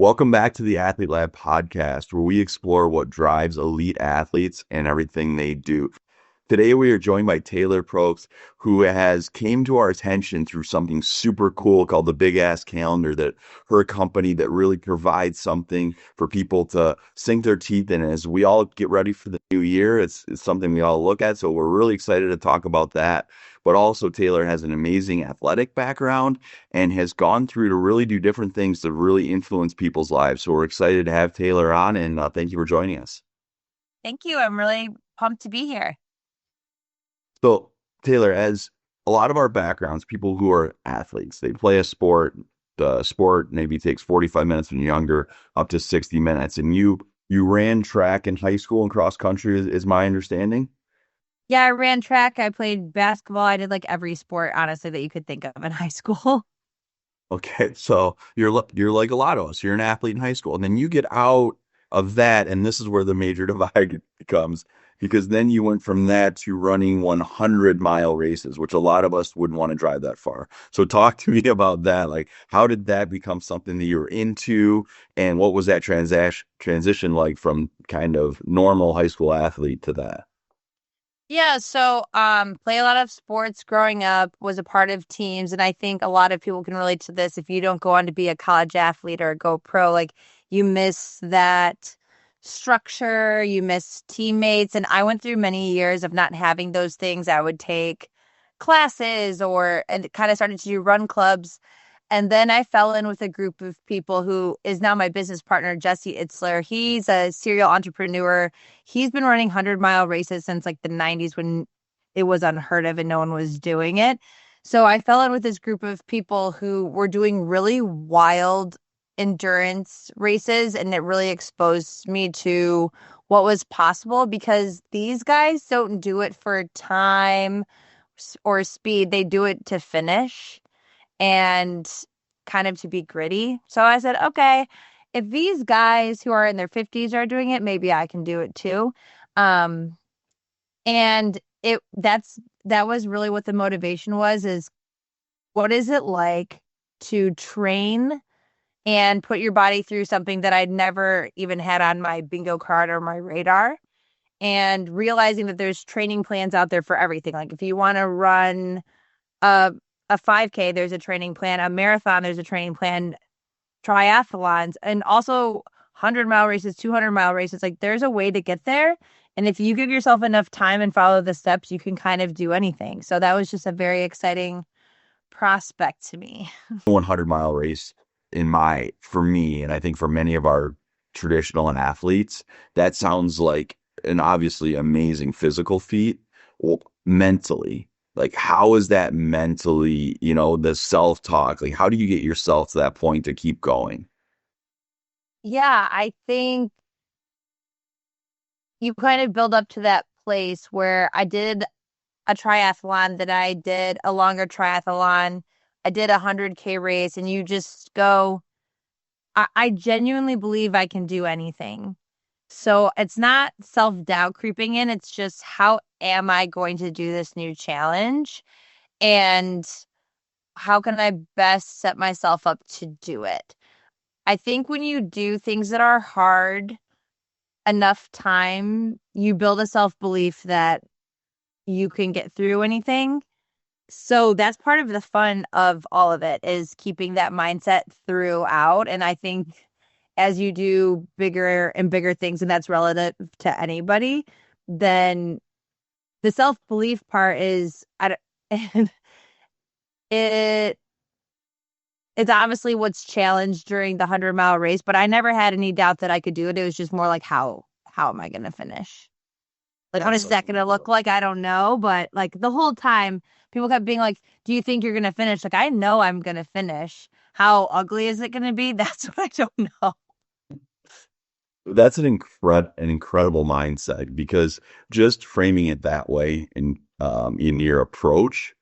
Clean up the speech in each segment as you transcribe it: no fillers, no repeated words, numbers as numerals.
Welcome back to the Athlete Lab podcast, where we explore what drives elite athletes and everything they do. Today, we are joined by Taylor Prokes, who has came to our attention through something super cool called the Big Ass Calendar, that her company that really provides something for people to sink their teeth in. As we all get ready for the new year, it's something we all look at. So we're really excited to talk about that. But also, Taylor has an amazing athletic background and has gone through to really do different things to really influence people's lives. So we're excited to have Taylor on, and thank you for joining us. Thank you. I'm really pumped to be here. So, Taylor, as a lot of our backgrounds, people who are athletes, they play a sport. The sport maybe takes 45 minutes when you're younger, up to 60 minutes. And you ran track in high school and cross country, is my understanding. Yeah, I ran track. I played basketball. I did like every sport, honestly, that you could think of in high school. Okay, so you're like a lot of us. You're an athlete in high school, and then you get out of that, and this is where the major divide comes, because then you went from that to running 100-mile races, which a lot of us wouldn't want to drive that far. So talk to me about that. Like, how did that become something that you were into, and what was that transition like from kind of normal high school athlete to that? Yeah, so play a lot of sports growing up, was a part of teams, and I think a lot of people can relate to this. If you don't go on to be a college athlete or go pro, like you miss that structure, you miss teammates, and I went through many years of not having those things. I would take classes and kind of started to do run clubs. And then I fell in with a group of people who is now my business partner, Jesse Itzler. He's a serial entrepreneur. He's been running 100-mile races since like the 90s when it was unheard of and no one was doing it. So I fell in with this group of people who were doing really wild endurance races, and it really exposed me to what was possible because these guys don't do it for time or speed, they do it to finish and kind of to be gritty. So I said, okay, if these guys who are in their 50s are doing it, maybe I can do it too. Um, and that was really what the motivation was, is what is it like to train and put your body through something that I'd never even had on my bingo card or my radar, and realizing that there's training plans out there for everything. Like if you want to run a a 5K, there's a training plan. A marathon, there's a training plan. Triathlons, and also 100-mile races, 200-mile races. Like there's a way to get there. And if you give yourself enough time and follow the steps, you can kind of do anything. So that was just a very exciting prospect to me. 100-mile race for me, and I think for many of our traditional and athletes, that sounds like an obviously amazing physical feat. Well, mentally, like how is that mentally, the self-talk, like how do you get yourself to that point to keep going? Yeah, I think you kind of build up to that place where I did a triathlon, that I did a longer triathlon. I did a 100K race, and you just go, I genuinely believe I can do anything. So it's not self-doubt creeping in. It's just, how am I going to do this new challenge? And how can I best set myself up to do it? I think when you do things that are hard enough time, you build a self-belief that you can get through anything. So that's part of the fun of all of it, is keeping that mindset throughout. And I think as you do bigger and bigger things, and that's relative to anybody, then the self-belief part is, I don't, it it's obviously what's challenged during the 100-mile race, but I never had any doubt that I could do it. It was just more like, how am I going to finish? Like, what That's is such that going to look like? I don't know. But like the whole time, people kept being like, do you think you're going to finish? Like, I know I'm going to finish. How ugly is it going to be? That's what I don't know. That's an incredible mindset, because just framing it that way in your approach,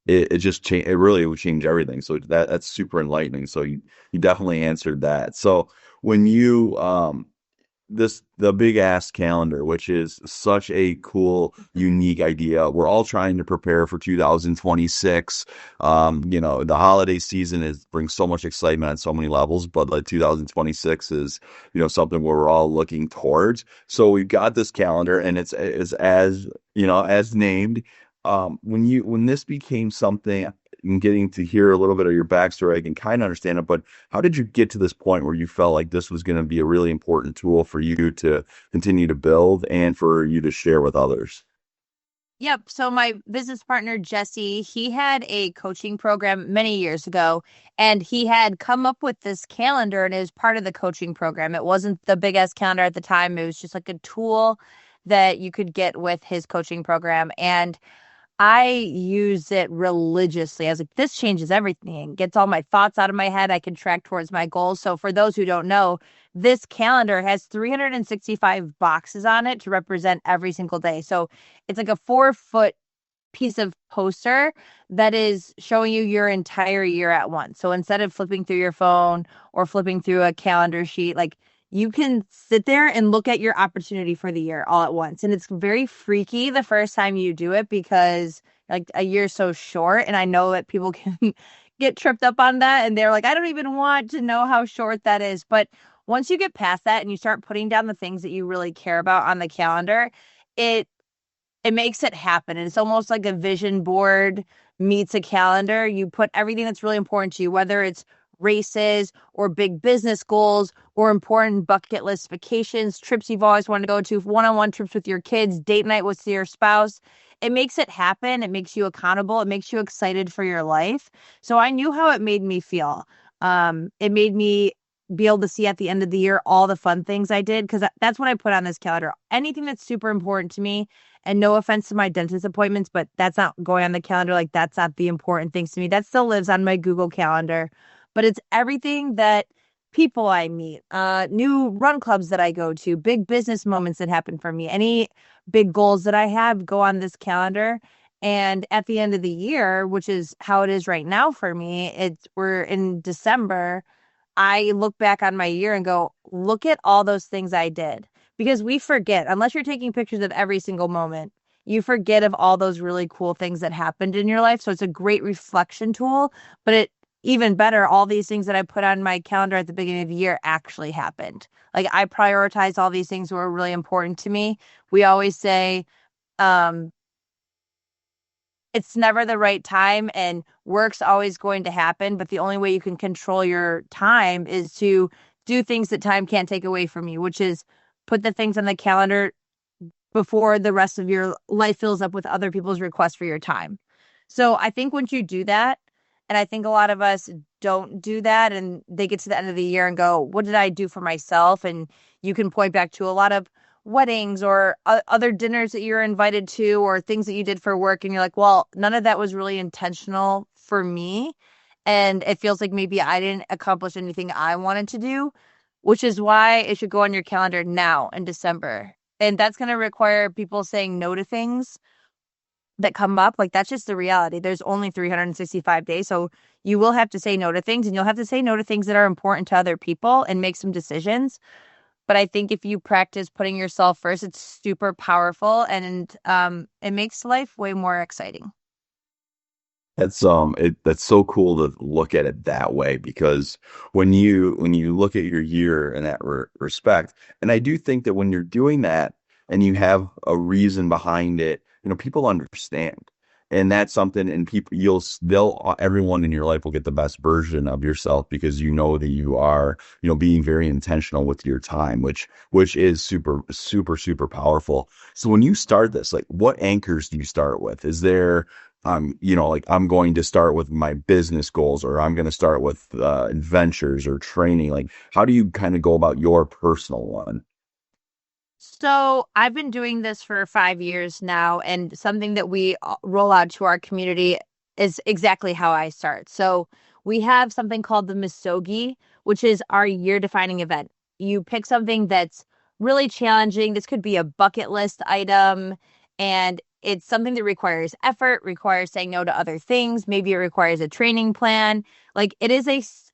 it just it really would change everything. So that's super enlightening. So you definitely answered that. So when you the big ass calendar, which is such a cool, unique idea. We're all trying to prepare for 2026. The holiday season is brings so much excitement on so many levels, but like 2026 is, something where we're all looking towards. So we've got this calendar, and it's as as named. When this became something, and getting to hear a little bit of your backstory, I can kind of understand it, but how did you get to this point where you felt like this was going to be a really important tool for you to continue to build and for you to share with others? Yep. So my business partner, Jesse, he had a coaching program many years ago, and he had come up with this calendar, and it was part of the coaching program. It wasn't the big ass calendar at the time. It was just like a tool that you could get with his coaching program. And I use it religiously. I was like, this changes everything. Gets all my thoughts out of my head. I can track towards my goals. So for those who don't know, this calendar has 365 boxes on it to represent every single day. So it's like a 4 foot piece of poster that is showing you your entire year at once. So instead of flipping through your phone or flipping through a calendar sheet, like you can sit there and look at your opportunity for the year all at once. And it's very freaky the first time you do it because like a year's so short. And I know that people can get tripped up on that. And they're like, I don't even want to know how short that is. But once you get past that and you start putting down the things that you really care about on the calendar, it it makes it happen. And it's almost like a vision board meets a calendar. You put everything that's really important to you, whether it's races or big business goals or important bucket list vacations, trips you've always wanted to go to, one-on-one trips with your kids, date night with your spouse. It makes it happen. It makes you accountable. It makes you excited for your life. So I knew how it made me feel. It made me be able to see at the end of the year all the fun things I did because that's what I put on this calendar. Anything that's super important to me, and no offense to my dentist appointments, but that's not going on the calendar. Like that's not the important things to me. That still lives on my Google Calendar. But it's everything that people I meet, new run clubs that I go to, big business moments that happen for me, any big goals that I have go on this calendar. And at the end of the year, which is how it is right now for me, we're in December. I look back on my year and go, look at all those things I did. Because we forget, unless you're taking pictures of every single moment, you forget of all those really cool things that happened in your life. So it's a great reflection tool. But even better, all these things that I put on my calendar at the beginning of the year actually happened. Like I prioritize all these things that were really important to me. We always say, um, it's never the right time and work's always going to happen. But the only way you can control your time is to do things that time can't take away from you, which is put the things on the calendar before the rest of your life fills up with other people's requests for your time. So I think once you do that, and I think a lot of us don't do that, and they get to the end of the year and go, what did I do for myself? And you can point back to a lot of weddings or other dinners that you're invited to or things that you did for work. And you're like, well, none of that was really intentional for me. And it feels like maybe I didn't accomplish anything I wanted to do, which is why it should go on your calendar now in December. And that's going to require people saying no to things that come up. Like that's just the reality. There's only 365 days. So you will have to say no to things and you'll have to say no to things that are important to other people and make some decisions. But I think if you practice putting yourself first, it's super powerful and it makes life way more exciting. That's so cool to look at it that way because when you look at your year in that respect, and I do think that when you're doing that and you have a reason behind it, people understand. And that's something, and people, they'll, everyone in your life will get the best version of yourself because you know that you are, being very intentional with your time, which is super, super, super powerful. So when you start this, like, what anchors do you start with? Is there, like I'm going to start with my business goals, or I'm going to start with adventures or training. Like, how do you kind of go about your personal one? So I've been doing this for 5 years now, and something that we roll out to our community is exactly how I start. So we have something called the Misogi, which is our year defining event. You pick something that's really challenging. This could be a bucket list item, and it's something that requires effort, requires saying no to other things. Maybe it requires a training plan. Like it is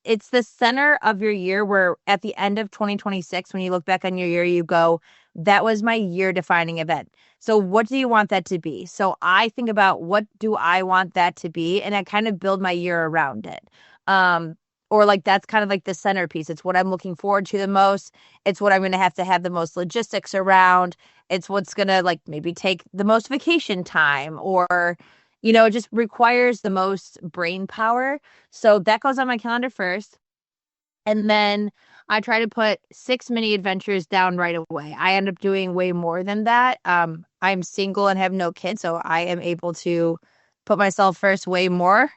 it's the center of your year where at the end of 2026, when you look back on your year, you go, that was my year defining event. So what do you want that to be? So I think about what do I want that to be, and I kind of build my year around it. Um, or like that's kind of like the centerpiece. It's what I'm looking forward to the most. It's what I'm going to have the most logistics around. It's what's going to like maybe take the most vacation time, or it just requires the most brain power. So that goes on my calendar first. And then I try to put 6 mini adventures down right away. I end up doing way more than that. I'm single and have no kids, so I am able to put myself first way more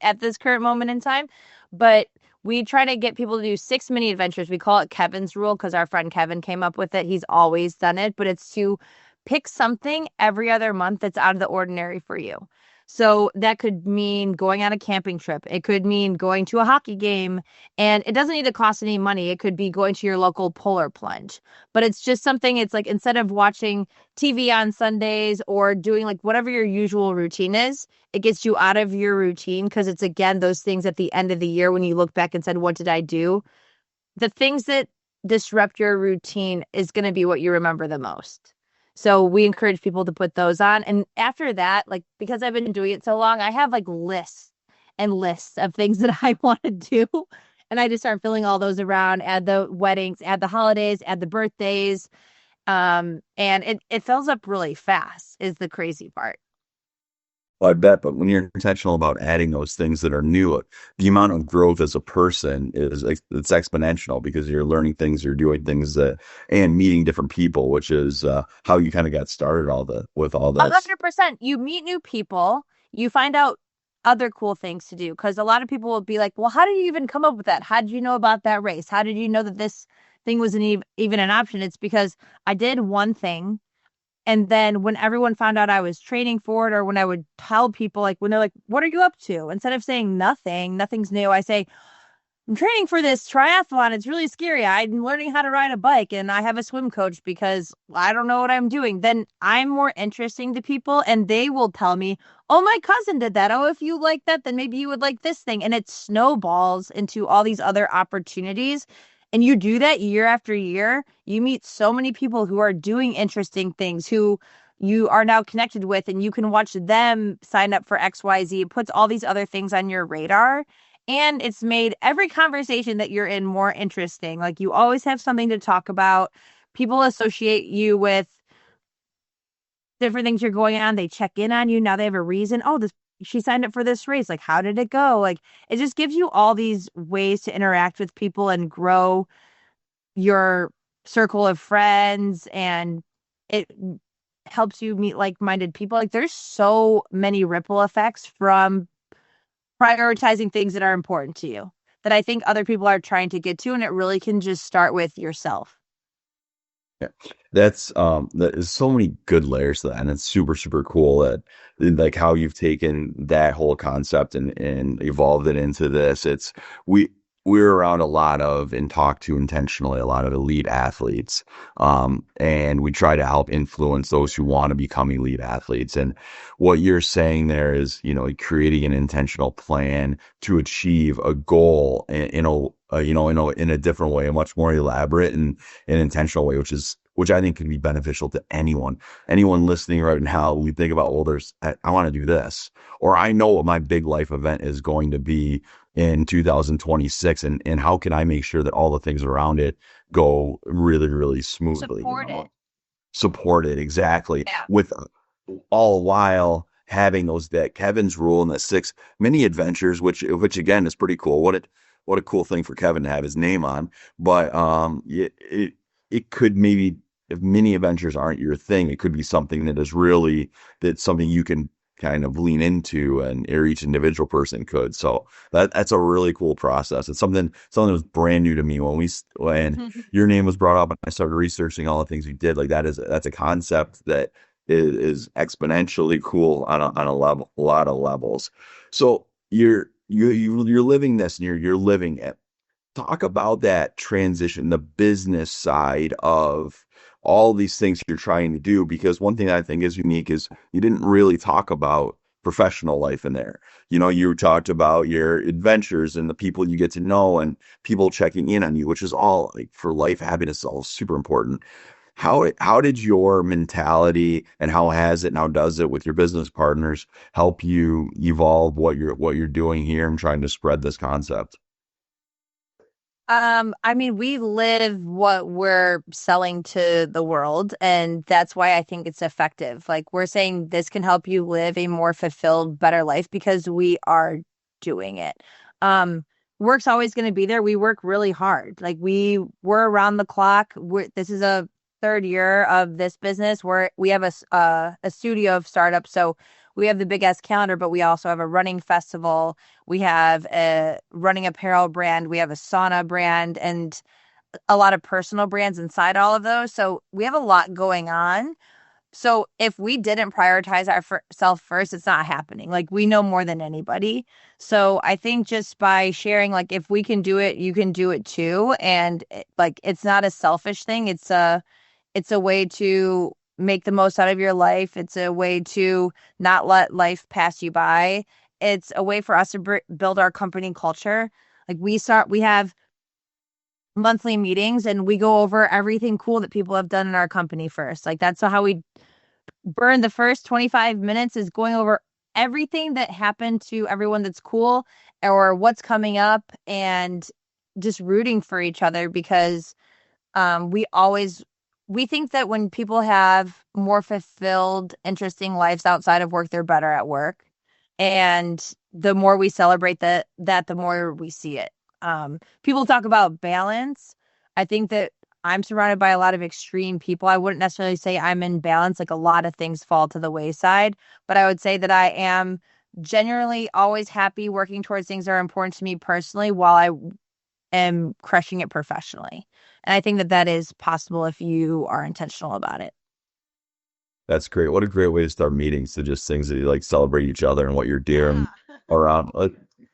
at this current moment in time. But we try to get people to do 6 mini adventures. We call it Kevin's rule because our friend Kevin came up with it. He's always done it, but it's to pick something every other month that's out of the ordinary for you. So that could mean going on a camping trip. It could mean going to a hockey game, and it doesn't need to cost any money. It could be going to your local polar plunge. But it's just something, it's like instead of watching TV on Sundays or doing like whatever your usual routine is, it gets you out of your routine because it's again those things at the end of the year when you look back and said, what did I do? The things that disrupt your routine is going to be what you remember the most. So we encourage people to put those on. And after that, like because I've been doing it so long, I have like lists and lists of things that I want to do. And I just start filling all those around, add the weddings, add the holidays, add the birthdays. And it fills up really fast is the crazy part. Well, I bet, but when you're intentional about adding those things that are new, the amount of growth as a person it's exponential because you're learning things, you're doing things and meeting different people, which is how you kind of got started with all this. 100%. You meet new people, you find out other cool things to do. Because a lot of people will be like, well, how did you even come up with that? How did you know about that race? How did you know that this thing was even an option? It's because I did one thing. And then when everyone found out I was training for it, or when I would tell people, like, when they're like, what are you up to? Instead of saying nothing's new, I say, I'm training for this triathlon. It's really scary. I'm learning how to ride a bike and I have a swim coach because I don't know what I'm doing. Then I'm more interesting to people and they will tell me, oh, my cousin did that. Oh, if you like that, then maybe you would like this thing. And it snowballs into all these other opportunities. And you do that year after year. You meet so many people who are doing interesting things, who you are now connected with, and you can watch them sign up for XYZ. It puts all these other things on your radar. And it's made every conversation that you're in more interesting. Like you always have something to talk about. People associate you with different things you're going on. They check in on you. Now they have a reason. Oh, this she signed up for this race. Like, how did it go? Like, it just gives you all these ways to interact with people and grow your circle of friends. And it helps you meet like-minded people. Like, there's so many ripple effects from prioritizing things that are important to you that I think other people are trying to get to, and it really can just start with yourself. Yeah. That is so many good layers to that, and it's super, super cool that like how you've taken that whole concept and evolved it into this. We we're around a lot of and talk to intentionally a lot of elite athletes. And we try to help influence those who want to become elite athletes. And what you're saying there is, creating an intentional plan to achieve a goal in a different way, a much more elaborate and an intentional way, which I think can be beneficial to anyone listening right now. We think about, well, I want to do this, or I know what my big life event is going to be in 2026, and how can I make sure that all the things around it go really, really smoothly, Support it. support it exactly, Yeah. with all while having that Kevin's rule and the 6 mini adventures, which again is pretty cool. What a cool thing for Kevin to have his name on. But it could maybe, if mini adventures aren't your thing, it could be something that's something you can kind of lean into, or each individual person could. So that's a really cool process. It's something that was brand new to me when your name was brought up and I started researching all the things you did. Like that's a concept that is exponentially cool on a lot of levels. So you're living this, and you're living it. Talk about that transition, the business side of all these things you're trying to do, because one thing I think is unique is you didn't really talk about professional life in there. You talked about your adventures and the people you get to know and people checking in on you, which is all like for life happiness, all super important. How did your mentality and how has it now does it with your business partners help you evolve what you're doing here and trying to spread this concept? I mean, we live what we're selling to the world, and that's why I think it's effective. Like we're saying this can help you live a more fulfilled, better life because we are doing it. Um, Work's always going to be there. We work really hard. Like we're around the clock. This is a third year of this business where we have a studio of startups. So we have the big ass calendar, but we also have a running festival, we have a running apparel brand, we have a sauna brand, and a lot of personal brands inside all of those. So we have a lot going on. So if we didn't prioritize ourselves first, it's not happening. Like we know more than anybody. So I think just by sharing, like if we can do it, you can do it too. And like it's not a selfish thing. It's a way to make the most out of your life. It's a way to not let life pass you by. It's a way for us to build our company culture. Like we have monthly meetings and we go over everything cool that people have done in our company first. Like that's how we burn the first 25 minutes is going over everything that happened to everyone that's cool or what's coming up and just rooting for each other because we always we think that when people have more fulfilled, interesting lives outside of work, they're better at work. And the more we celebrate that the more we see it. People talk about balance. I think that I'm surrounded by a lot of extreme people. I wouldn't necessarily say I'm in balance. Like a lot of things fall to the wayside, but I would say that I am generally always happy working towards things that are important to me personally while I am crushing it professionally. And I think that that is possible if you are intentional about it. That's great. What a great way to start meetings to just things that you like celebrate each other and what you're doing around.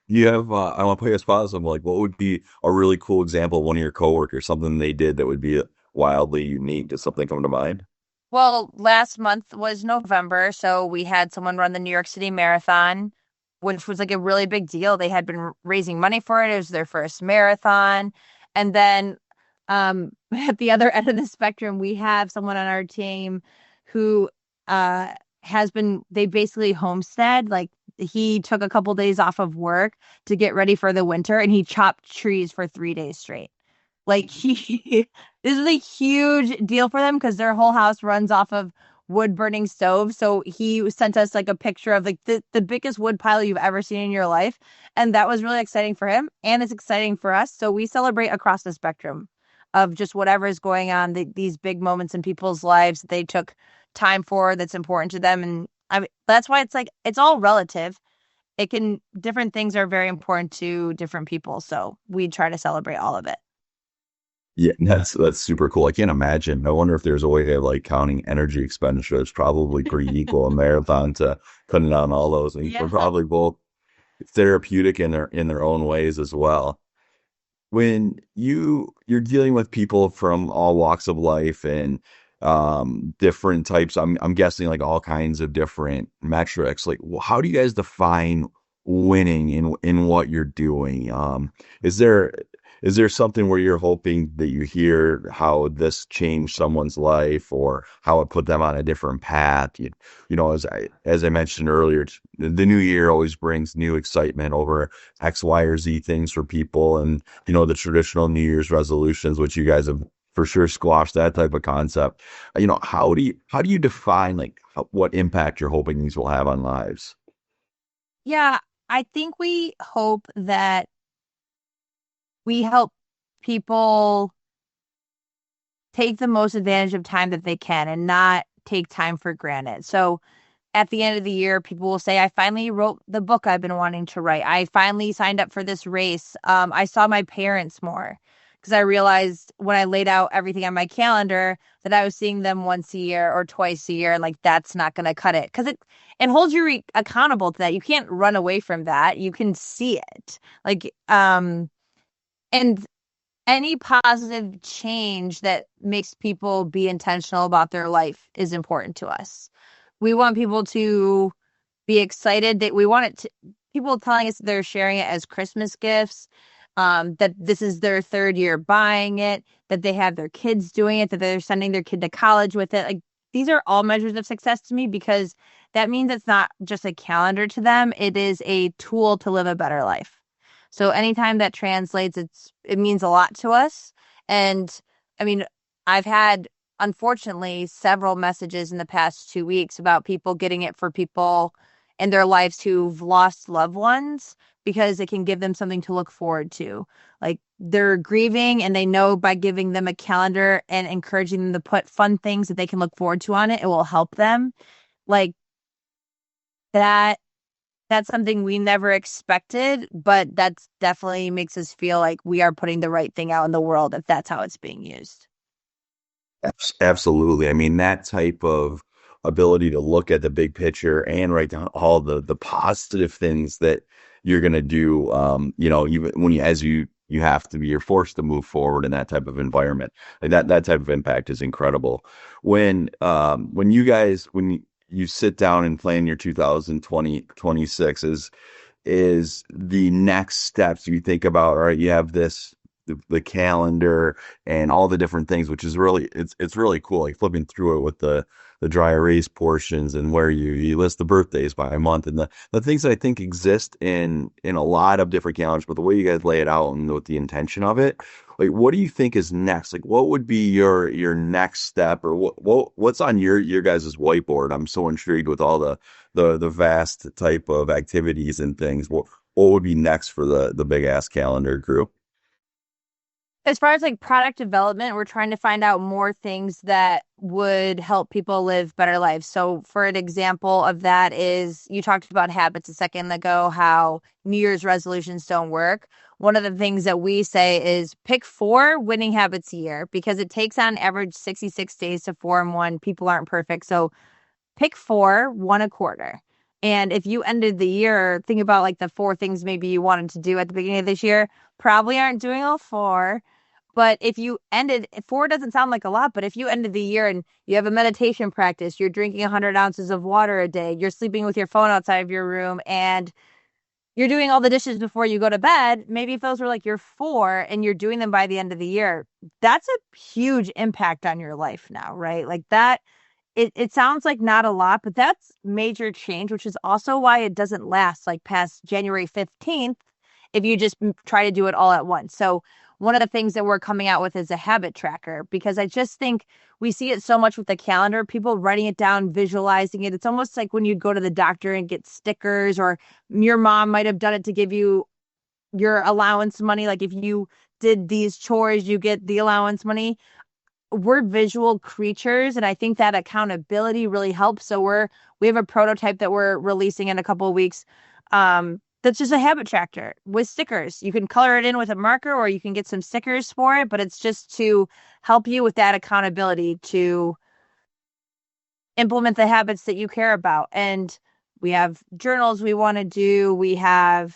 You have, I want to put you a spot on something like what would be a really cool example of one of your coworkers, something they did that would be wildly unique. Does something come to mind? Well, last month was November, so we had someone run the New York City Marathon, which was like a really big deal. They had been raising money for it. It was their first marathon. And then at the other end of the spectrum, we have someone on our team who uh they basically homestead. Like he took a couple days off of work to get ready for the winter and he chopped trees for 3 days straight. Like this is a huge deal for them because their whole house runs off of wood burning stoves. So he sent us like a picture of like the biggest wood pile you've ever seen in your life. And that was really exciting for him. And it's exciting for us. So we celebrate across the spectrum of just whatever is going on, these big moments in people's lives that they took time for that's important to them. And I mean, that's why it's like it's all relative. Different things are very important to different people. So we try to celebrate all of it. Yeah, that's super cool. I can't imagine. I wonder if there's a way of like counting energy expenditure. It's probably pretty equal in marathon to cutting down all those. And we're Yeah. probably both therapeutic in their own ways as well. When you're dealing with people from all walks of life and different types, I'm guessing like all kinds of different metrics. Like, how do you guys define winning in what you're doing? Is there is there something where you're hoping that you hear how this changed someone's life or how it put them on a different path? As I mentioned earlier, the new year always brings new excitement over X, Y, or Z things for people, and the traditional New Year's resolutions, which you guys have for sure squashed that type of concept. How do you define like what impact you're hoping these will have on lives? Yeah, I think we hope that we help people take the most advantage of time that they can and not take time for granted. So at the end of the year, people will say, I finally wrote the book I've been wanting to write. I finally signed up for this race. I saw my parents more because I realized when I laid out everything on my calendar that I was seeing them once a year or twice a year. And like, that's not going to cut it because it holds you accountable to that. You can't run away from that. You can see it. Like, and any positive change that makes people be intentional about their life is important to us. We want people to be excited that we want it to, people telling us they're sharing it as Christmas gifts, that this is their third year buying it, that they have their kids doing it, that they're sending their kid to college with it. Like these are all measures of success to me because that means it's not just a calendar to them, it is a tool to live a better life. So anytime that translates, it means a lot to us. And I mean, I've had unfortunately several messages in the past 2 weeks about people getting it for people in their lives who've lost loved ones because it can give them something to look forward to. Like they're grieving and they know by giving them a calendar and encouraging them to put fun things that they can look forward to on it, it will help them. Like that that's something we never expected, but that's definitely makes us feel like we are putting the right thing out in the world if that's how it's being used. Absolutely. I mean, that type of ability to look at the big picture and write down all the positive things that you're going to do, even when you have to be, you're forced to move forward in that type of environment. Like that type of impact is incredible. When you sit down and plan your 2026 is the next steps you think about, all right, you have the calendar and all the different things, which is it's really cool. Like flipping through it with the dry erase portions and where you list the birthdays by a month and the things that I think exist in a lot of different calendars, but the way you guys lay it out and with the intention of it, like what do you think is next? Like what would be your next step or what's on your guys' whiteboard? I'm so intrigued with all the vast type of activities and things. What would be next for the big ass calendar group? As far as like product development, we're trying to find out more things that would help people live better lives. So, for an example of that is you talked about habits a second ago, how New Year's resolutions don't work. One of the things that we say is pick 4 winning habits a year because it takes on average 66 days to form one. People aren't perfect. So, pick 4, one a quarter. And if you ended the year, think about like the 4 things maybe you wanted to do at the beginning of this year, probably aren't doing all 4. But if you ended, 4 doesn't sound like a lot, but if you ended the year and you have a meditation practice, you're drinking 100 ounces of water a day, you're sleeping with your phone outside of your room, and you're doing all the dishes before you go to bed, maybe if those were like your 4 and you're doing them by the end of the year, that's a huge impact on your life now, right? Like that it sounds like not a lot, but that's major change, which is also why it doesn't last like past January 15th if you just try to do it all at once. So one of the things that we're coming out with is a habit tracker because I just think we see it so much with the calendar, people writing it down, visualizing it. It's almost like when you'd go to the doctor and get stickers, or your mom might have done it to give you your allowance money. Like if you did these chores, you get the allowance money. We're visual creatures, and I think that accountability really helps. So we have a prototype that we're releasing in a couple of weeks. That's just a habit tracker with stickers. You can color it in with a marker or you can get some stickers for it, but it's just to help you with that accountability to implement the habits that you care about. And we have journals we want to do. We have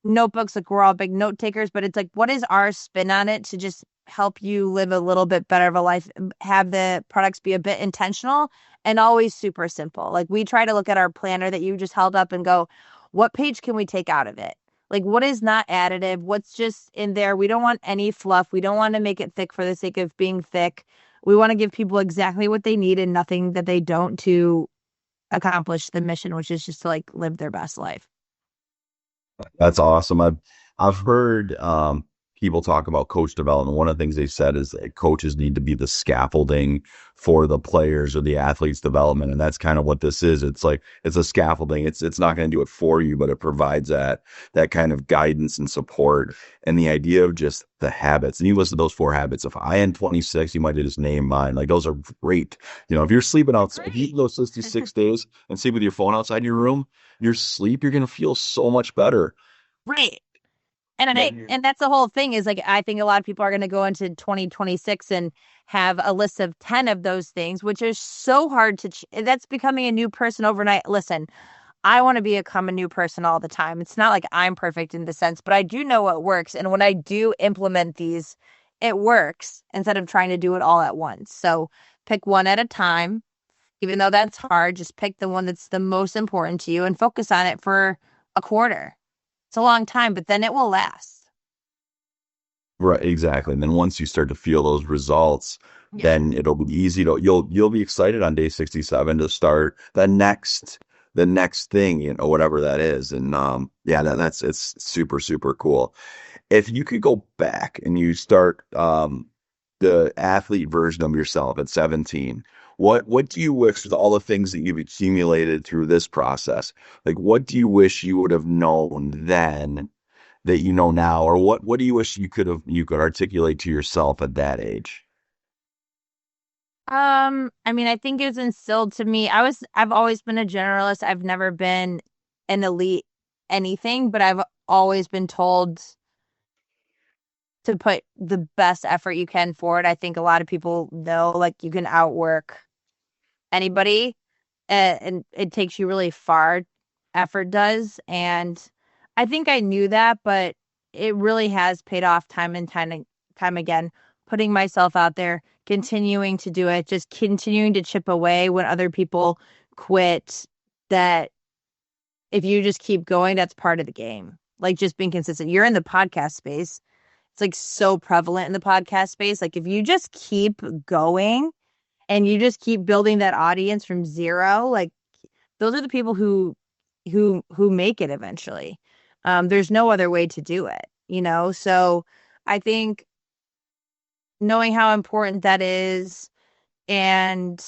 notebooks, like we're all big note takers, but it's like, what is our spin on it to just help you live a little bit better of a life, have the products be a bit intentional and always super simple. Like we try to look at our planner that you just held up and go, what page can we take out of it? Like what is not additive? What's just in there? We don't want any fluff. We don't want to make it thick for the sake of being thick. We want to give people exactly what they need and nothing that they don't to accomplish the mission, which is just to like live their best life. That's awesome. I've heard people talk about coach development. One of the things they said is that coaches need to be the scaffolding for the players or the athletes' development, and that's kind of what this is. It's like it's a scaffolding. It's not going to do it for you, but it provides that kind of guidance and support. And the idea of just the habits. And you listen to those 4 habits. If I had 26, you might have just named mine. Like those are great. If you're sleeping outside, if you eat those 66 days and sleep with your phone outside your room, you're going to feel so much better. Right. And that's the whole thing is like I think a lot of people are going to go into 2026 and have a list of 10 of those things, which is so hard to that's becoming a new person overnight. Listen, I want to become a new person all the time. It's not like I'm perfect in the sense, but I do know what works. And when I do implement these, it works instead of trying to do it all at once. So pick one at a time, Even though that's hard, just pick the one that's the most important to you and focus on it for a quarter. It's a long time, but then it will last. Right, exactly. And then once you start to feel those results, Yeah. then it'll be easy to you'll be excited on day 67 to start the next thing, whatever that is. And yeah, that's it's super, super cool. If you could go back and you start the athlete version of yourself at 17, what do you wish with all the things that you've accumulated through this process? Like what do you wish you would have known then that you know now, or what do you wish you could articulate to yourself at that age? I mean, I think it was instilled to me. I've always been a generalist. I've never been an elite anything, but I've always been told to put the best effort you can for it. I think a lot of people know like you can outwork anybody, and it takes you really far. Effort does, and I think I knew that, but it really has paid off time and time again. Putting myself out there, continuing to do it, just continuing to chip away when other people quit. That if you just keep going, that's part of the game. Like just being consistent. You're in the podcast space. It's like so prevalent in the podcast space. Like if you just keep going and you just keep building that audience from zero, like those are the people who make it eventually. There's no other way to do it, you know? So I think knowing how important that is, and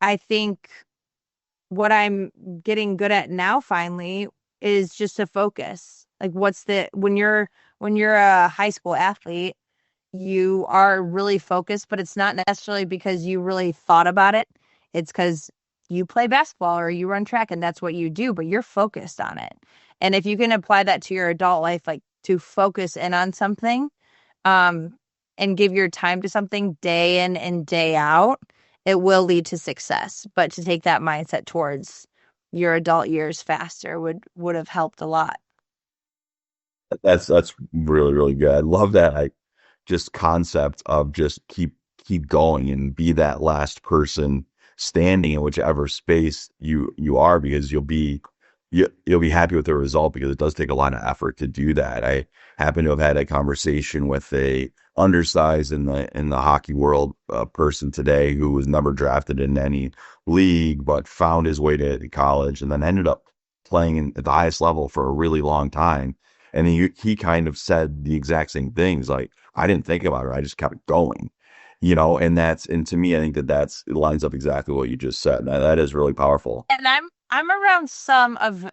I think what I'm getting good at now finally is just to focus. Like what's the when you're a high school athlete, you are really focused, but it's not necessarily because you really thought about it. It's because you play basketball or you run track and that's what you do, but you're focused on it. And if you can apply that to your adult life, like to focus in on something, um, and give your time to something day in and day out, it will lead to success. But to take that mindset towards your adult years faster would have helped a lot. That's really, really good. I love that. I just concept of just keep going and be that last person standing in whichever space you are, because you'll be happy with the result, because it does take a lot of effort to do that. I happen to have had a conversation with a undersized in the hockey world person today who was never drafted in any league but found his way to college and then ended up playing at the highest level for a really long time. And he kind of said the exact same things. Like, I didn't think about it. I just kept going, and to me, I think it lines up exactly what you just said. That is really powerful. And I'm around some of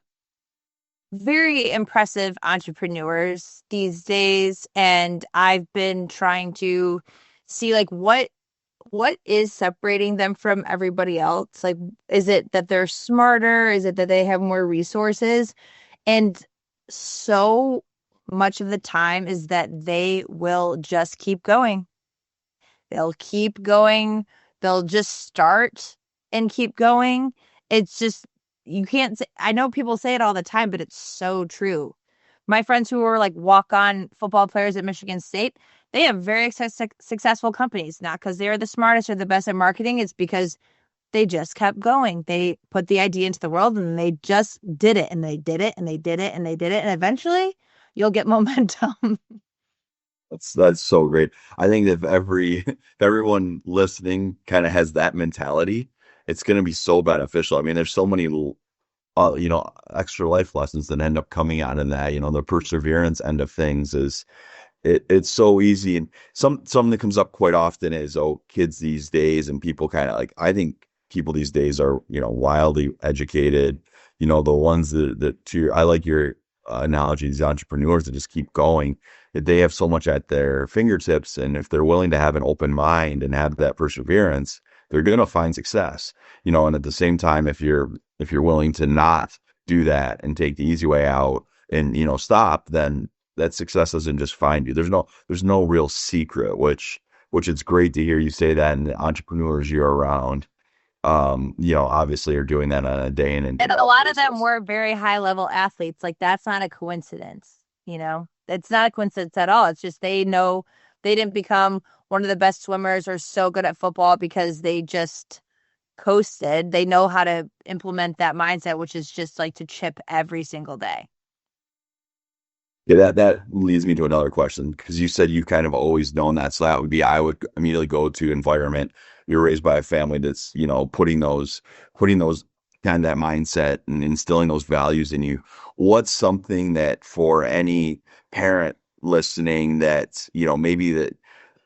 very impressive entrepreneurs these days, and I've been trying to see like what is separating them from everybody else. Like, is it that they're smarter? Is it that they have more resources? And so much of the time is that they will just keep going. They'll keep going. They'll just start and keep going. It's just, you can't say, I know people say it all the time, but it's so true. My friends who were like walk-on football players at Michigan State, they have very successful companies, not because they're the smartest or the best at marketing. It's because they just kept going. They put the idea into the world and they just did it and they did it and they did it and they did it. And eventually you'll get momentum. That's so great. I think that if everyone listening kind of has that mentality, it's going to be so beneficial. I mean, there's so many extra life lessons that end up coming out of that. The perseverance end of things is it's so easy. And something that comes up quite often is, oh, kids these days, and people kind of like, I think people these days are, wildly educated, the ones I like your analogy, these entrepreneurs that just keep going, that they have so much at their fingertips. And if they're willing to have an open mind and have that perseverance, they're going to find success, and at the same time, if you're willing to not do that and take the easy way out and, stop, then that success doesn't just find you. There's no real secret, which it's great to hear you say that. And the entrepreneurs you're around, obviously are doing that on a day in and day And a out lot of them basis. were very high level athletes. Like that's not a coincidence, you know? It's not a coincidence at all. It's just they know they didn't become one of the best swimmers or so good at football because they just coasted. They know how to implement that mindset, which is just like to chip every single day. Yeah, that leads me to another question because you said you kind of always known that. So that would be I would immediately go to environment. You're raised by a family that's, putting those kind of that mindset and instilling those values in you. What's something that for any parent listening that, maybe that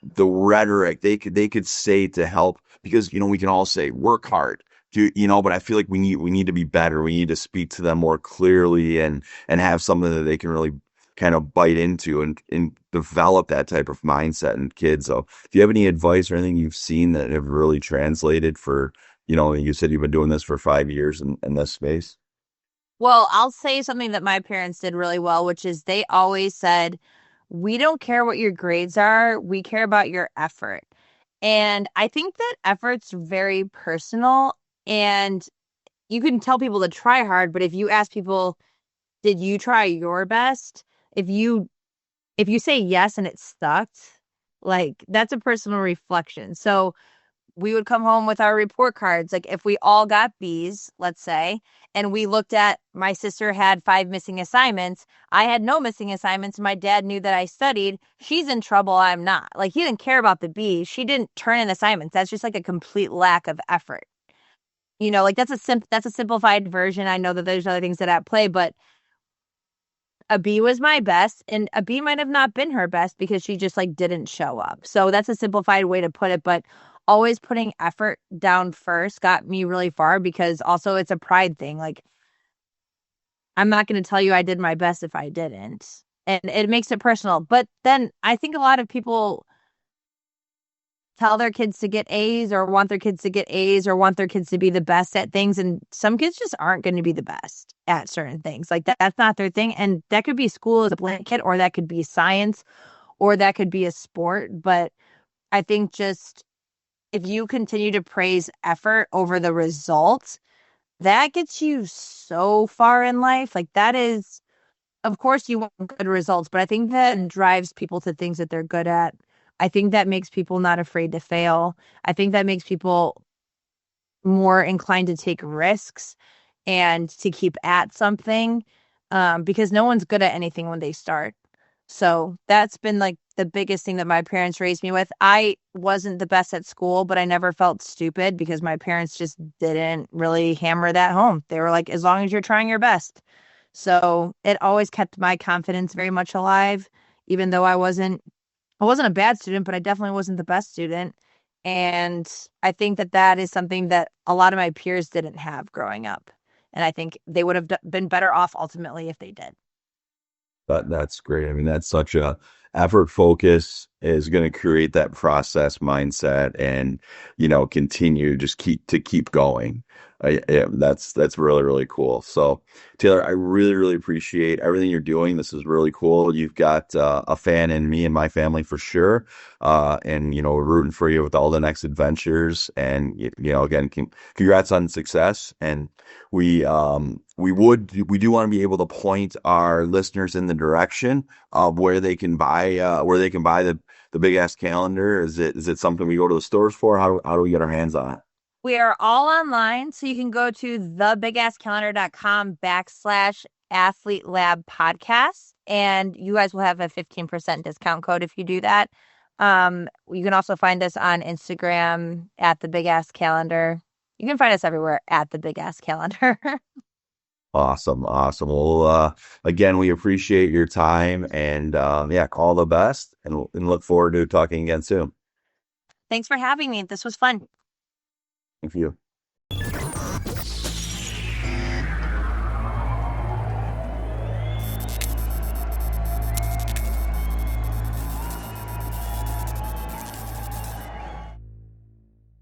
the rhetoric they could say to help because we can all say work hard but I feel like we need to be better. We need to speak to them more clearly and have something that they can really kind of bite into and develop that type of mindset in kids. So do you have any advice or anything you've seen that have really translated for, you said you've been doing this for 5 years in this space? Well, I'll say something that my parents did really well, which is they always said, we don't care what your grades are, we care about your effort. And I think that effort's very personal and you can tell people to try hard, but if you ask people, did you try your best? If you if you say yes and it sucked, like that's a personal reflection. So we would come home with our report cards. Like if we all got B's, let's say, and we looked at my sister had 5 missing assignments. I had no missing assignments. My dad knew that I studied. She's in trouble. I'm not. Like he didn't care about the B's. She didn't turn in assignments. That's just like a complete lack of effort. Like that's a simplified version. I know that there's other things that at play, but a B was my best, and a B might have not been her best because she just like didn't show up. So that's a simplified way to put it, but always putting effort down first got me really far because also it's a pride thing. Like I'm not going to tell you I did my best if I didn't. And it makes it personal. But then I think a lot of people tell their kids to get A's or want their kids to get A's or want their kids to be the best at things. And some kids just aren't going to be the best at certain things. Like that's not their thing. And that could be school as a blanket, or that could be science, or that could be a sport. But I think just if you continue to praise effort over the results, that gets you so far in life. Like that is, of course, you want good results, but I think that drives people to things that they're good at. I think that makes people not afraid to fail. I think that makes people more inclined to take risks and to keep at something because no one's good at anything when they start. So that's been like the biggest thing that my parents raised me with. I wasn't the best at school, but I never felt stupid because my parents just didn't really hammer that home. They were like, as long as you're trying your best. So it always kept my confidence very much alive, even though I wasn't a bad student, but I definitely wasn't the best student. And I think that that is something that a lot of my peers didn't have growing up. And I think they would have been better off ultimately if they did. That's great. I mean, that's such a effort focus is going to create that process mindset and, continue just keep going. Yeah, that's really, really cool. So Taylor, I really, really appreciate everything you're doing. This is really cool. You've got a fan in me and my family for sure. And, we're rooting for you with all the next adventures. And, again, congrats on success. And we do want to be able to point our listeners in the direction of where they can buy the big ass calendar. Is it something we go to the stores for? How do we get our hands on it? We are all online, so you can go to thebigasscalendar.com/athlete lab podcast, and you guys will have a 15% discount code if you do that. You can also find us on Instagram at the Big Ass Calendar. You can find us everywhere at the Big Ass Calendar. Awesome, awesome. Well, again, we appreciate your time and yeah, all the best and look forward to talking again soon. Thanks for having me. This was fun. Thank you.